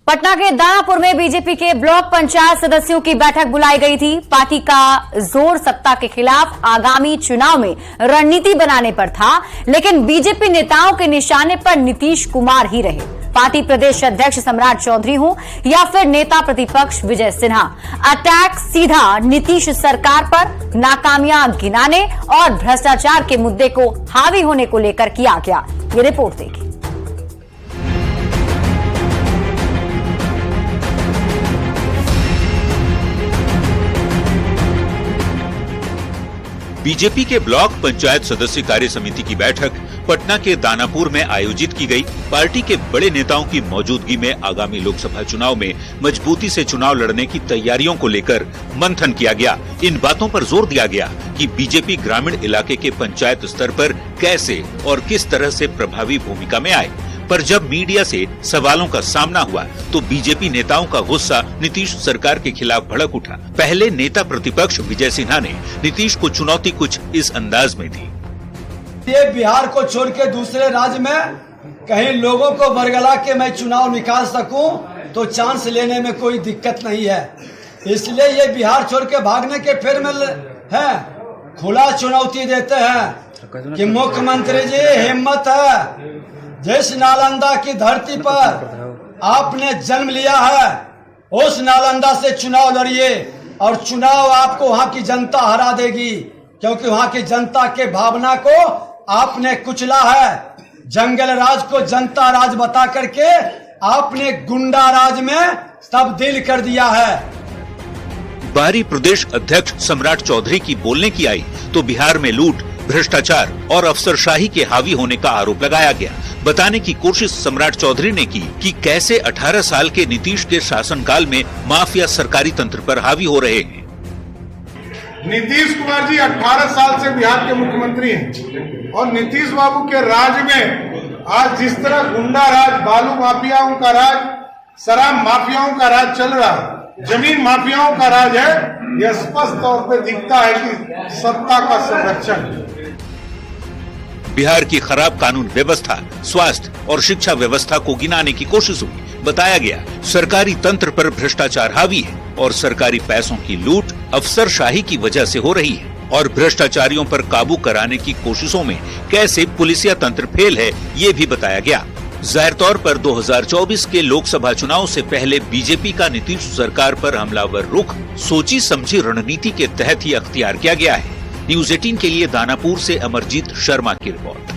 पटना के दानापुर में बीजेपी के ब्लॉक पंचायत सदस्यों की बैठक बुलाई गई थी। पार्टी का जोर सत्ता के खिलाफ आगामी चुनाव में रणनीति बनाने पर था, लेकिन बीजेपी नेताओं के निशाने पर नीतीश कुमार ही रहे। पार्टी प्रदेश अध्यक्ष सम्राट चौधरी हो या फिर नेता प्रतिपक्ष विजय सिन्हा, अटैक सीधा नीतीश सरकार पर नाकामियां गिनाने और भ्रष्टाचार के मुद्दे को हावी होने को लेकर किया गया। ये रिपोर्ट देखिए। बीजेपी के ब्लॉक पंचायत सदस्य कार्य समिति की बैठक पटना के दानापुर में आयोजित की गई। पार्टी के बड़े नेताओं की मौजूदगी में आगामी लोकसभा चुनाव में मजबूती से चुनाव लड़ने की तैयारियों को लेकर मंथन किया गया। इन बातों पर जोर दिया गया कि बीजेपी ग्रामीण इलाके के पंचायत स्तर पर कैसे और किस तरह से प्रभावी भूमिका में आए। पर जब मीडिया से सवालों का सामना हुआ तो बीजेपी नेताओं का गुस्सा नीतीश सरकार के खिलाफ भड़क उठा। पहले नेता प्रतिपक्ष विजय सिन्हा ने नीतीश को चुनौती कुछ इस अंदाज में दी। ये बिहार को छोड़ के दूसरे राज्य में कहीं लोगों को बरगला के मैं चुनाव निकाल सकूं तो चांस लेने में कोई दिक्कत नहीं है। इसलिए ये बिहार छोड़ के भागने के फेर में है। खुला चुनौती देते हैं कि मुख्यमंत्री जी हिम्मत है, जिस नालंदा की धरती पर आपने जन्म लिया है उस नालंदा से चुनाव लड़िए और चुनाव आपको वहां की जनता हरा देगी, क्योंकि वहां की जनता के भावना को आपने कुचला है। जंगल राज को जनता राज बता करके आपने गुंडा राज में तब्दील कर दिया है। बारी प्रदेश अध्यक्ष सम्राट चौधरी की बोलने की आई तो बिहार में लूट, भ्रष्टाचार और अफसरशाही के हावी होने का आरोप लगाया गया। बताने की कोशिश सम्राट चौधरी ने की कि कैसे 18 साल के नीतीश के शासनकाल में माफिया सरकारी तंत्र पर हावी हो रहे हैं। नीतीश कुमार जी 18 साल से बिहार के मुख्यमंत्री हैं और नीतीश बाबू के राज में आज जिस तरह गुंडा राज, बालू माफियाओं का राज, शराब माफियाओं का राज चल रहा है, जमीन माफियाओं का राज है, यह स्पष्ट तौर पे दिखता है कि सत्ता का संरक्षण। बिहार की खराब कानून व्यवस्था, स्वास्थ्य और शिक्षा व्यवस्था को गिनाने की कोशिश हुई। बताया गया सरकारी तंत्र पर भ्रष्टाचार हावी है और सरकारी पैसों की लूट अफसरशाही की वजह से हो रही है और भ्रष्टाचारियों पर काबू कराने की कोशिशों में कैसे पुलिसिया तंत्र फेल है, ये भी बताया गया। जाहिर तौर पर 2024 के लोकसभा चुनाव से पहले बीजेपी का नीतीश सरकार पर हमलावर रुख सोची समझी रणनीति के तहत ही अख्तियार किया गया है। न्यूज़ 18 के लिए दानापुर से अमरजीत शर्मा की रिपोर्ट।